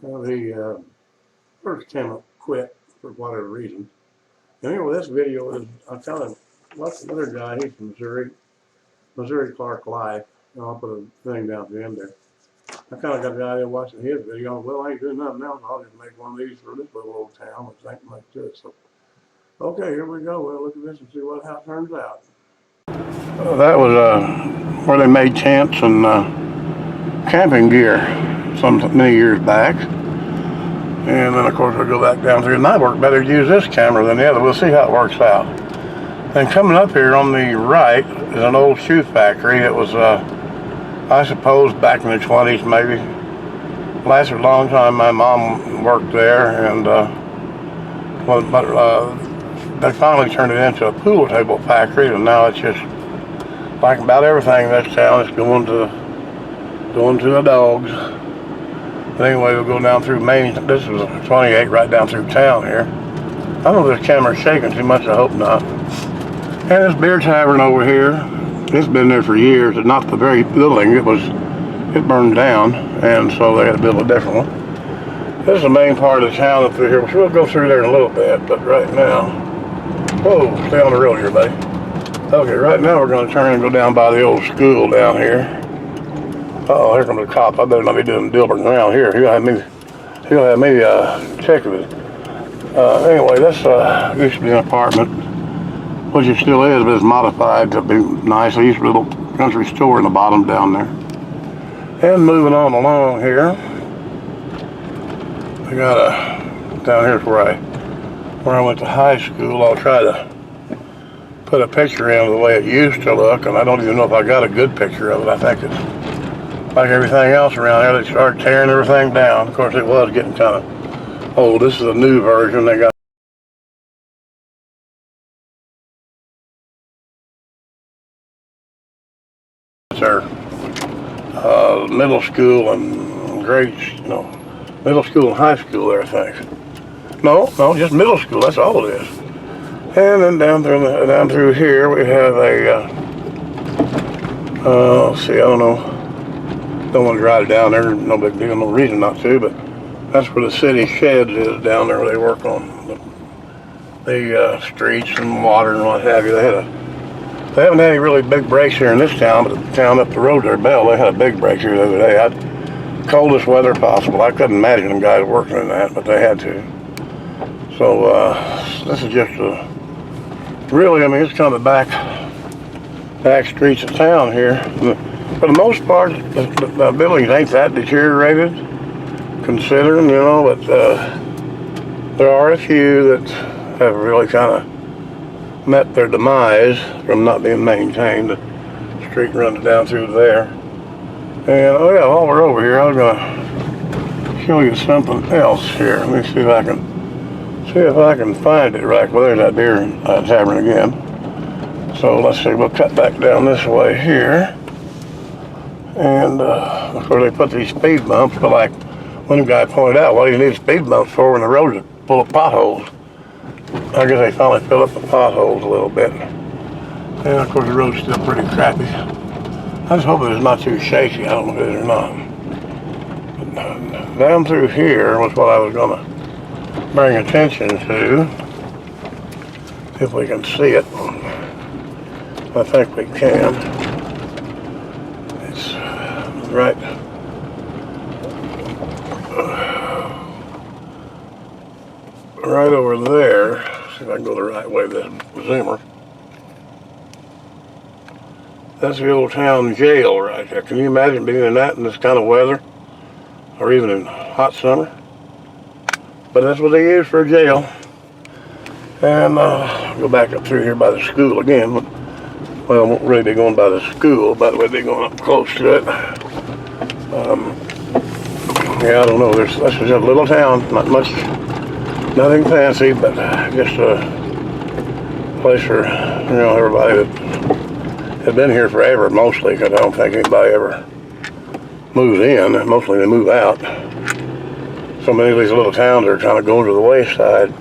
Well, he first came quit for whatever reason. And anyway, this video is, I kind of watched another guy, he's from Missouri Clark Life, and I'll put a thing down to him there. I kind of got the idea watching his video, well, I ain't doing nothing else, I'll just make one of these for this little old town, which ain't much to it. So, okay, here we go, we'll look at this and see how it turns out. That was where they made tents and camping gear many years back. And then of course we'll go back down through, and I work better to use this camera than the other. We'll see how it works out. And coming up here on the right is an old shoe factory. It was, I suppose, back in the 20s maybe. Lasted a long time. My mom worked there, and they finally turned it into a pool table factory, and now it's just like about everything in this town. It's going to the dogs. But anyway, we'll go down through Main. This is 28 right down through town here. I don't know if this camera's shaking too much, I hope not. And this beer tavern over here, it's been there for years. It's not the very building, it burned down, and so they had to build a different one. This is the main part of the town up through here, which we'll go through there in a little bit, but right now, whoa, stay on the road here, buddy. Okay, right now we're going to turn and go down by the old school down here. Uh-oh, here comes the cop. I better not be doing Dilbert around here. He'll have me check it. Anyway, this used to be an apartment, which it still is, but it's modified to be nice. There used to be a little country store in the bottom down there. And moving on along here, I got down here's where I went to high school. I'll try to put a picture in of the way it used to look, and I don't even know if I got a good picture of it. I think it's like everything else around here, they started tearing everything down. Of course, it was getting kind of old. This is a new version. They got their middle school and middle school and high there, I think. No, just middle school. That's all it is. And then down through here, we have a. Let's see, I don't know. Don't want to drive down there, no big deal, no reason not to, but that's where the city sheds is down there where they work on the streets and water and what have you. They haven't had any really big breaks here in this town, but the town up the road there, Bell, they had a big break here the other day. Coldest weather possible. I couldn't imagine them guys working in that, but they had to. So this is just really, I mean, it's kind of the back streets of town here. For the most part, the buildings ain't that deteriorated, considering, but there are a few that have really kind of met their demise from not being maintained. The street runs down through there. And, oh yeah, while we're over here, I'm going to show you something else here. Let me see if I can find it right. Well, there's that beer tavern again. So let's see, we'll cut back down this way here. And of course they put these speed bumps, but like one guy pointed out, what do you need speed bumps for when the roads are full of potholes? I guess they finally filled up the potholes a little bit. And of course the road's still pretty crappy. I just hope it's not too shaky. I don't know if it is or not. But down through here was what I was going to bring attention to. If we can see it. I think we can. Right over there. See if I can go the right way with this zoomer. That's the old town jail right there. Can you imagine being in that in this kind of weather, or even in hot summer? But that's what they use for a jail. And go back up through here by the school again. Well, I won't really be going by the school, but we'll be going up close to it. Yeah, I don't know. This is just a little town, not much, nothing fancy, but just a place for everybody that had been here forever, mostly, because I don't think anybody ever moves in. Mostly they move out. So many of these little towns are kind of going to the wayside.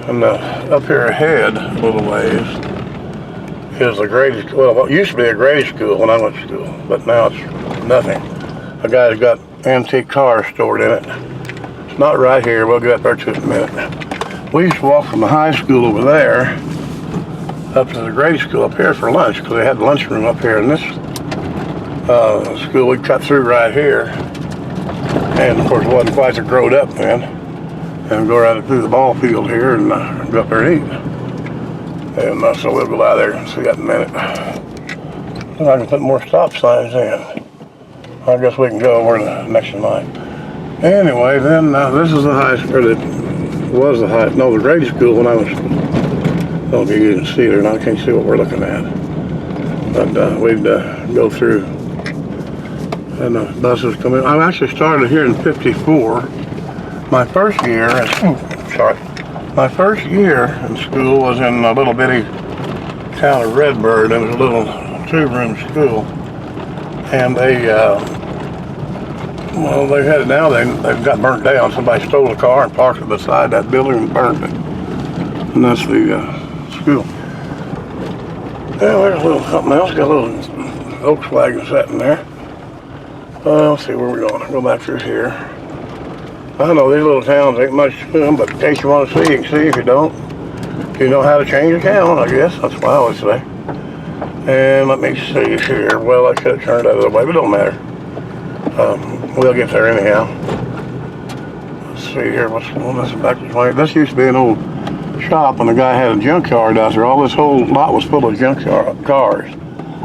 And up here ahead, a little ways, is the grade, well, what used to be a grade school when I went to school, but now it's nothing. A guy's got antique cars stored in it. It's not right here. We'll get up there to it in a minute. We used to walk from the high school over there up to the grade school up here for lunch because they had the lunchroom up here in this school. We cut through right here, and of course it wasn't quite so growed up then, and go right through the ball field here and go up there and eat. And so we'll go out there and see that in a minute. So I can put more stop signs in. I guess we can go over the next night. Anyway, then this is the high school. The grade school when I was. I don't know if you can see it or not. I can't see what we're looking at. But we'd go through, and the buses come in. I actually started here in '54. My first year, my first year in school was in a little bitty town of Redbird. It was a little 2-room school, and they had it now. They've got burnt down. Somebody stole a car and parked it beside that building and burned it. And that's the school. Yeah, there's a little something else. Got a little Volkswagen sitting there. Let's see where we're going. Go back through here. I know these little towns ain't much to them, but in case you want to see, you can see. If you don't, you know how to change a town, I guess. That's what I always say. And let me see here. Well, I could have turned that other way, but it don't matter. We'll get there anyhow. Let's see here. What's going on? This back this way. This used to be an old shop, and the guy had a junkyard out there. All this whole lot was full of junkyard cars,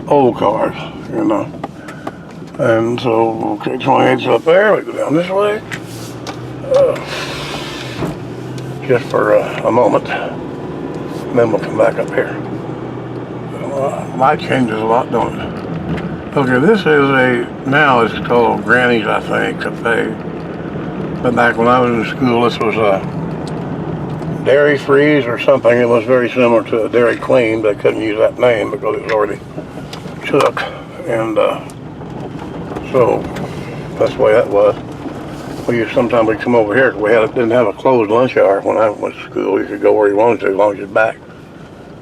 old cars, you know. And so, okay, 28's up there. We go down this way. Just for a moment, and then we'll come back up here. Light changes a lot, don't it? Okay, this is now it's called Granny's, I think, cafe. But back when I was in school, this was a Dairy Freeze or something. It was very similar to a Dairy Queen, but they couldn't use that name because it was already took. And so that's the way that was. Sometimes we'd come over here because didn't have a closed lunch hour when I went to school. You could go where you wanted to as long as you're back.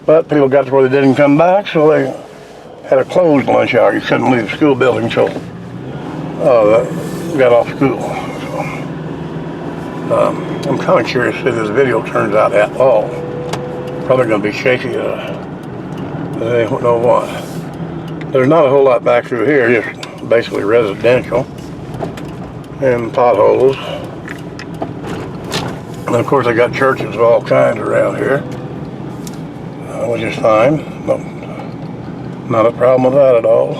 But people got to where they didn't come back, so they had a closed lunch hour. You couldn't leave the school building until got off school. So, I'm kind of curious if this video turns out at all. Probably going to be shaky. They don't know what. There's not a whole lot back through here, just basically residential. And potholes. And of course, they got churches of all kinds around here, which is fine. No, not a problem with that at all.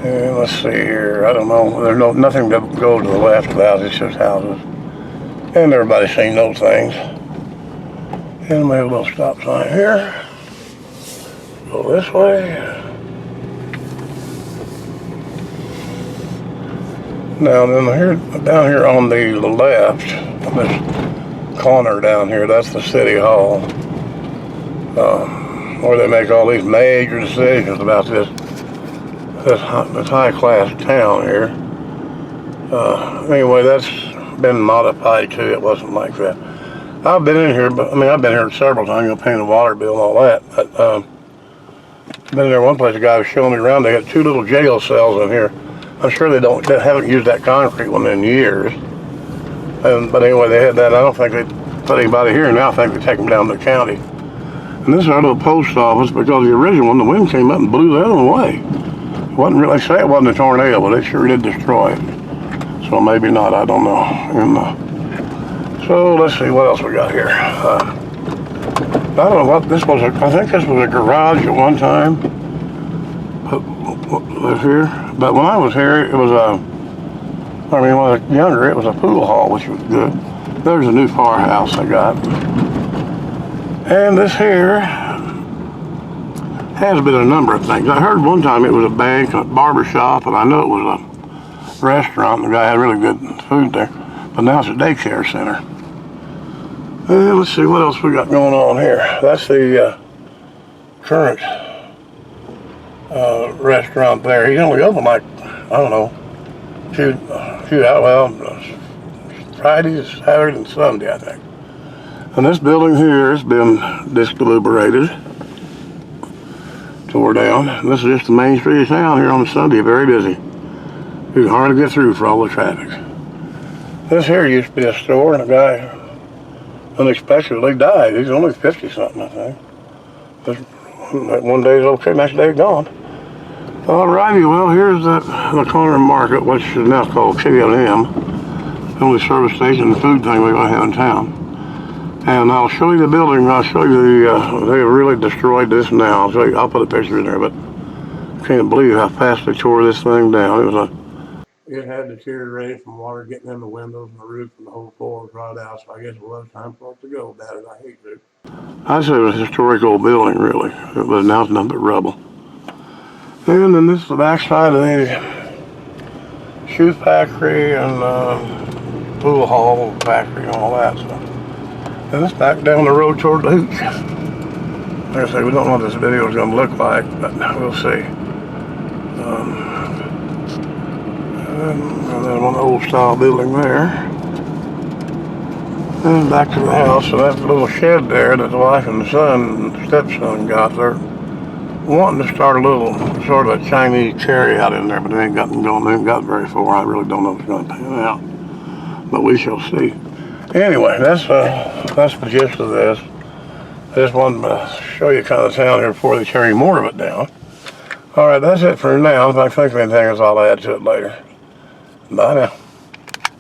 And let's see here. I don't know. There's nothing to go to the left of the house. It's just houses. And everybody's seen those things. And we have a little stop sign here. Go this way. Now then down here on the left, this corner down here, that's the city hall, where they make all these major decisions about this high class town here. Anyway, that's been modified too. It wasn't like that. I've been in here, but I've been here several times, paying the water bill and all that. But been there one place. A guy was showing me around. They had 2 little jail cells in here. I'm sure they haven't used that concrete one in years. But anyway, they had that. I don't think they put anybody here now. I think they take them down to the county. And this is our little post office because the original one, the wind came up and blew the other one away. It wasn't really, say it wasn't a tornado, but it sure did destroy it. So maybe not, I don't know. And so let's see what else we got here. I don't know what this was. I think this was a garage at one time. Was here. But when I was here, it was when I was younger, it was a pool hall, which was good. There's a new firehouse I got. And this here has been a number of things. I heard one time it was a bank, a barber shop, and I know it was a restaurant. The guy had really good food there. But now it's a daycare center. And let's see what else we got going on here. That's the current restaurant there. He's only open like, I don't know, Fridays, Saturday, and Sunday, I think. And this building here has been discalibrated, tore down. And this is just the main street of town here on a Sunday, very busy. You can hardly get through for all the traffic. This here used to be a store, and a guy unexpectedly died. He's only 50-something, I think. One day he's okay, next day he's gone. Alrighty, well, here's the corner market, which is now called K&M. The only service station and food thing we're going to have in town. And I'll show you the building. I'll show you they really destroyed this now. I'll put a picture in there, but I can't believe how fast they tore this thing down. It had deteriorated from water getting in the windows and the roof, and the whole floor was rotted out, so I guess it was time for it to go, bad as I hate to. I'd say it was a historic old building, really, but now it's nothing but rubble. And then this is the backside of the shoe factory and pool hall factory and all that stuff. And it's back down the road toward the hooch. Like I say, we don't know what this video is going to look like, but we'll see. And then one old style building there. And back to the house. So that little shed there that the wife and the stepson got there. Wanting to start a little sort of a Chinese carry out in there, but they ain't gotten going. They ain't got very far. I really don't know if it's going to pan out, but we shall see. Anyway, that's the gist of this. I just wanted to show you kind of the town here before they tear any more of it down. All right, that's it for now. If I think of anything else, I'll add to it later. Bye now.